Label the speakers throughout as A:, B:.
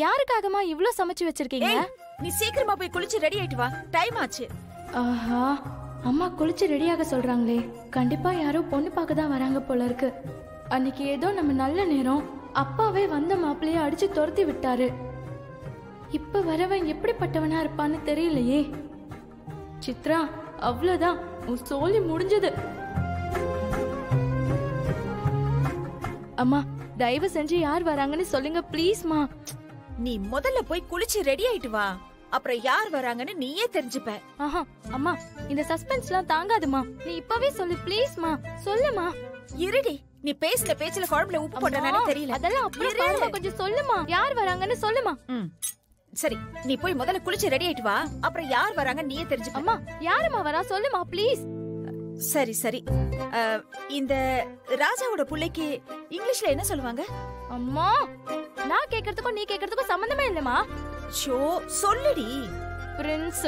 A: யாருக்காகமா இவ்ளோ சமைச்சு வச்சிருக்கீங்க?
B: நீ சீக்கிரமா போய் குளிச்சு ரெடி ஆயிட்டு வா, டைம் ஆச்சு.
A: ஆஹா, அம்மா குளிச்சு ரெடியாக சொல்றாங்களே, கண்டிப்பா யாரோ பொண்ணு பார்க்க தான் வராங்க போல இருக்கு. அன்னைக்கு ஏதோ நம்ம நல்ல நேரம் அப்பாவே வந்த மாப்பிளைய அடிச்சு துரத்தி விட்டாரு. இப்ப வரவன் எப்படிப்பட்டவனா இருப்பான்னு தெரியலையே. சித்ரா, அவ்வளவுதான், உன் சோலி முடிஞ்சது. அம்மா, தயவு செஞ்சு யார் வராங்கன்னு சொல்லுங்க ப்ளீஸ்மா.
B: நீ முதல்ல போய் குளிச்சு ரெடி ஆயிட்டு வா, அப்புறம் யார் வராங்கன்னு நீயே தெரிஞ்சுப்ப.
A: ஆஹா அம்மா, இந்த சஸ்பென்ஸ்லாம் தாங்காதுமா. நீ இப்பவே சொல்லு ப்ளீஸ்மா, சொல்லுமா.
B: இருடி, நீ பேசுற பேச்சுல குழம்புல உப்பு போட்டனானே தெரியல.
A: அதெல்லாம் அப்புறம் கொஞ்சம் சொல்லுமா, யார் வராங்கன்னு சொல்லுமா.
B: சரி, நீ போய் முதல்ல குளிச்சு ரெடி ஆயிட்டு வா, அப்புறம் யார் வராங்க நீயே தெரிஞ்சுக்க.
A: அம்மா, யாருமா வரா சொல்லுமா ப்ளீஸ்.
B: சரி சரி, இந்த ராஜாவோட புள்ளைக்கு இங்கிலீஷ்ல என்ன சொல்லுவாங்க?
A: அம்மா, நான் கேக்குறதுக்கும் நீ கேக்குறதுக்கும் சம்பந்தமே இல்லமா.
B: ஷோ சொல்லுடி.
A: பிரின்ஸ்.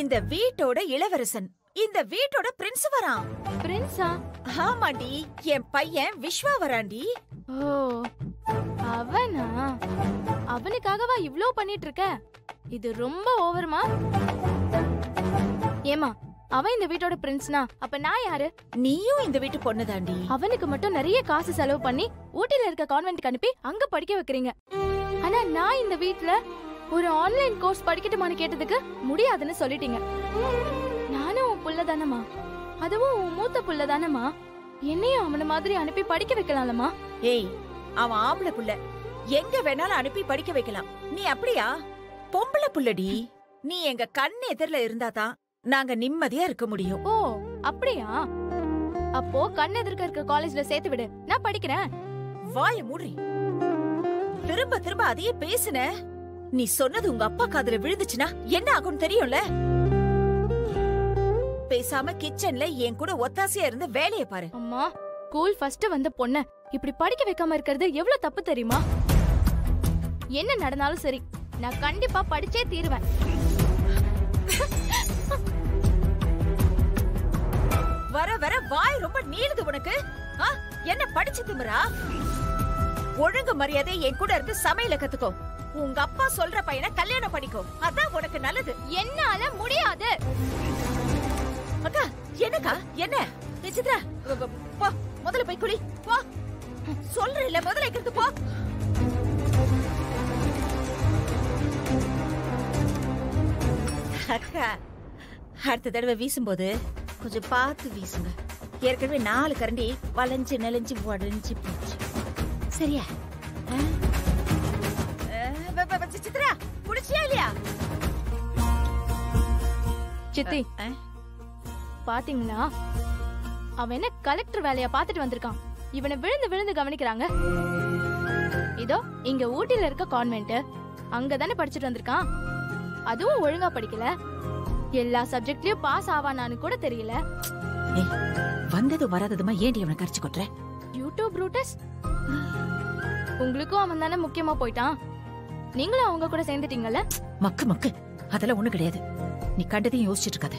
B: இந்த வீட்டோட இளவரசன், இந்த வீட்டோட பிரின்ஸ் வரான்.
A: பிரின்ஸா?
B: ஆமாடி, என் பையன் விஸ்வா வராண்டி.
A: ஓ, அவனா? அவனுக்காகவா இவ்ளோ பண்ணிட்டு இருக்க? இது ரொம்ப ஓவர்மா. ஏமா, அவன் இந்த வீட்டோட பிரின்ஸ்னா அப்ப நான் யாரு?
B: நீயும் இந்த வீட்டு பொண்ணுதாண்டி.
A: அவனுக்கு மட்டும் நிறைய காசு செலவு பண்ணி ஊட்டில இருக்க கான்வென்ட்க்கு அனுப்பி அங்க படிக்க வைக்கிறீங்க. ஆனா நான் இந்த வீட்ல ஒரு ஆன்லைன் கோர்ஸ் படிக்கட்டுமான்னு கேட்டதுக்கு முடியாதுன்னு சொல்லிட்டீங்க. நானும் உன் புள்ள தானமா, அதுவும் உன் மூத்த புள்ள தானமா. என்னையும் அவன மாதிரி அனுப்பி படிக்க வைக்கலாம்லமா.
B: ஏய், அவன் ஆம்பளை புள்ள, எங்க வேணாலும் அனுப்பி படிக்க வைக்கலாம். நீ அப்படியா? பொம்பளை புள்ளடி. நீ எங்க கண் எதிரில இருந்தாதான் நாங்க நிம்மதியா இருக்க முடியும்.
A: ஓ, அப்படியா? அப்போ கண் எதிர்க்க இருக்க காலேஜ்ல சேர்த்து விடு, நான் படிக்கிறேன்.
B: வாய மூடி. திரும்ப திரும்ப அதையே பேசுன. நீ சொன்னது உங்க அப்பா காதுல விழுந்துச்சுன்னா என்ன ஆகும் தெரியும்ல. பேசாம கிச்சன்ல என் கூட ஒத்தாசையா இருந்து வேலைய பாரு.
A: அம்மா, ஸ்கூல் ஃபர்ஸ்ட் வந்த பொண்ண இப்படி படிக்க வைக்காம இருக்கிறது எவ்வளவு தப்பு தெரியுமா? என்ன நடந்தாலும் சரி, நான் கண்டிப்பா படிச்சே தீருவேன்.
B: வர வர வாய் ரொம்ப நீளுது உனக்கு. என்ன படிச்சு திமிரா? ஒழுங்கு மரியாதை என் கூட இருந்து சமையல கத்துக்கோ. உங்க அப்பா சொல்ற பையனை கல்யாணம் பண்ணிக்கோ, அதான் உனக்கு நல்லது.
A: என்னால முடியாது.
B: அக்கா, என்னக்கா என்ன? சித்ரா, போ முதல்ல போய் குளி போ. சொல்றேன்ல, முதல்ல இருக்கிறது போ. அக்கா, அடுத்த தடவை வீசும்போது கொஞ்சம் பார்த்து வீசுங்க. ஏற்கனவே 4 கரண்டி வளைஞ்சு நெளிஞ்சு உடஞ்சு போச்சு. சரியா? சித்ரா, குளிச்சியா இல்லையா?
A: சித்தி, பாத்தீங்களா? அவன் என்ன கலெக்டர் வேலையா பாத்துட்டு வந்திருக்கான். இவனை விழுந்து விழுந்து கவனிக்கிறாங்க. இதோ இங்க ஊட்டில இருக்க கான்வென்ட், அங்கதானே படிச்சுட்டு வந்திருக்கான். அதுவும் ஒழுங்கா படிக்கல. எல்லா சப்ஜெக்ட்லயும் பாஸ் ஆவானான்னு கூட தெரியல.
B: வந்தது வராததுமா ஏன்டி அவனை கரிச்சு கொட்டுற?
A: யூடியூப் ப்ரூட்டஸ், உங்களுக்கும் அவன் தானே முக்கியமா போயிட்டான். நீங்களும் அவங்க கூட சேர்ந்துட்டீங்கல்ல.
B: மக்கு மக்கு, அதெல்லாம் ஒண்ணு கிடையாது. நீ கண்டதையும் யோசிச்சுட்டு இருக்காத.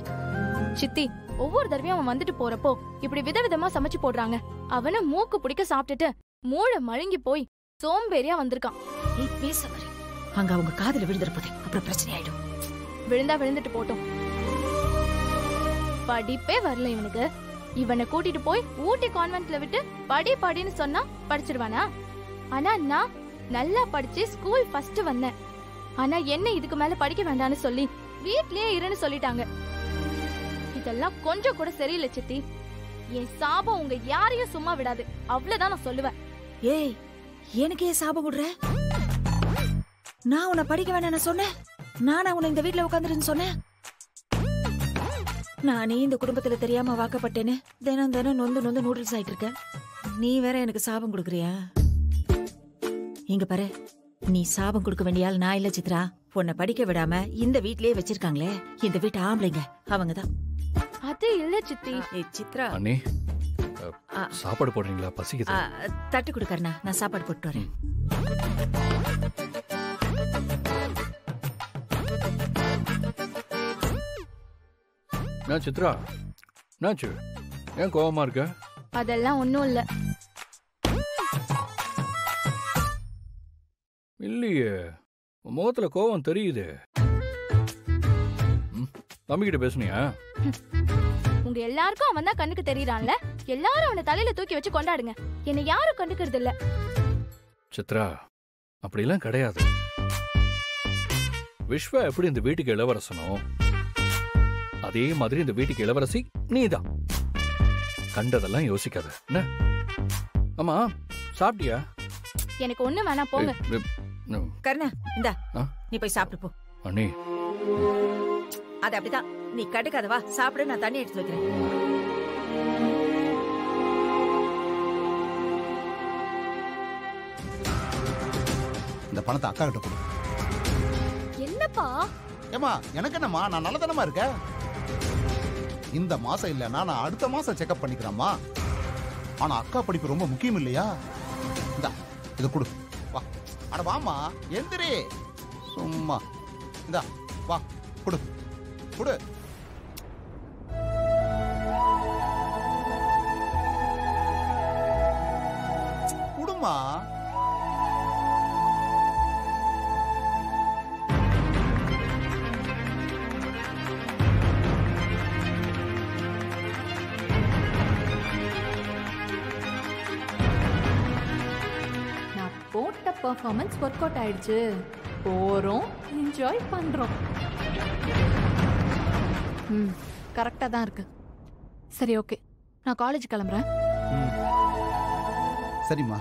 A: சித்தி, ஒவ்வொரு தடவையும் அவன் வந்துட்டு போறப்போ இப்படி விதவிதமா சமைச்சு போடுறாங்க. அவனை மூக்கு பிடிக்க சாப்பிட்டுட்டு மூளை மழுங்கி போய் சோம்பேறியா வந்திருக்கான்.
B: ஏய், பேச வர அங்க அவங்க காதுல விழுந்துருப்பதே, அப்புறம் பிரச்சனை ஆயிடும்.
A: விழுந்தா விழுந்துட்டு போட்டோம். படிப்பே வரல இவனுக்கு. இவனை கூட்டிட்டு போய் ஊட்டி கான்வென்ட்ல விட்டு படி படின்னு சொன்னா படிச்சிருவானா? ஆனா நான் நல்லா படிச்சு ஸ்கூல் ஃபர்ஸ்ட் வந்தேன். ஆனா என்ன இதுக்கு மேல படிக்க வேண்டாம்னு சொல்லி வீட்லயே இருன்னு சொல்லிட்டாங்க. இதெல்லாம் கொஞ்சம் கூட சரியில்லை சித்தி. என் சாபம் உங்க யாரையும் சும்மா விடாது, அவ்வளவுதான் நான் சொல்லுவேன்.
B: ஏய், எனக்கு ஏன் சாபம் விடுற? நான் உன்னை படிக்க வேண்டாம் சொன்னேன்? நானா உன்னை இந்த வீட்டுல உட்காந்துருன்னு சொன்னேன்? நானே இந்த குடும்பத்துல தெரியாம வாக்கப்பட்டேன்னு தினம் தினம் நொந்து நொந்து நூடுல்ஸ் ஆயிட்டு இருக்க. நீ வேற எனக்கு சாபம் கொடுக்குறியா? இங்க பாரு, நீ சாபம் கொடுக்க வேண்டிய ஆள் நான் இல்ல சித்ரா. உன்னை படிக்க விடாம இந்த வீட்லயே வச்சிருக்காங்களே இந்த வீட்டு ஆம்பளைங்க, அவங்கதான்.
A: அது இல்ல சித்தி.
B: சித்ரா,
C: அண்ணி சாப்பாடு போடுறீங்களா? பசிக்குது.
B: தட்டு கொடுக்கறனா, நான் சாப்பாடு போட்டு வரேன்.
C: நான் சித்ரா, என்னாச்சு? ஏன் கோவமா இருக்க?
A: அதெல்லாம் ஒண்ணும் இல்ல.
C: முகத்துல கோவம் தெரியுது. தம்பிக்கிட்ட பேசுனியா?
A: உங்க எல்லாருக்கும் அவன் தான் கண்ணுக்கு தெரியறான்ல, எல்லாரும் அவனை தலையில தூக்கி வச்சு கொண்டாடுங்க. என்னை யாரும் கண்டுக்கிறது இல்ல.
C: சித்ரா, அப்படிலாம் கிடையாது. விஸ்வா எப்படி இந்த வீட்டுக்கு இளவரசனோ அதே மாதிரி இந்த வீட்டுக்கு இளவரசி நீதான். கண்டதெல்லாம் யோசிக்காத. என்ன? ஆமா, சாப்பிட்டியா?
A: எனக்கு ஒண்ணு வேணாம், போங்க.
B: கருணா, இந்தா நீ போய் சாப்பிட்டு போ.
C: அண்ணி,
B: அது அப்படிதான், நீ கடுக்காத, வா சாப்பிடு, நான் தண்ணி எடுத்து வைக்கிறேன்.
D: இந்த பணத்தை அக்கா கிட்ட கொடு.
A: என்னப்பா?
D: ஏமா, எனக்கு என்னம்மா, நான் நல்லதனமா இருக்கேன். இந்த மாசம் இல்லைன்னா நான் அடுத்த மாசம் செக்அப் பண்ணிக்கிறேம்மா. ஆனா அக்கா படிப்பு ரொம்ப முக்கியம் இல்லையா? இந்தா இதை கொடு. வா, அட வாமா, எந்திரி. சும்மா இந்தா வா, கொடு கொடு. குடுமா.
E: போட்ட பெர்ஃபார்மன்ஸ் ஒர்க் அவுட் ஆயிடுச்சு. போறோம், என்ஜாய் பண்றோம். கரெக்டா தான் இருக்கு. சரி, ஓகே, நான் காலேஜ் கிளம்புறேன்.
D: சரிம்மா.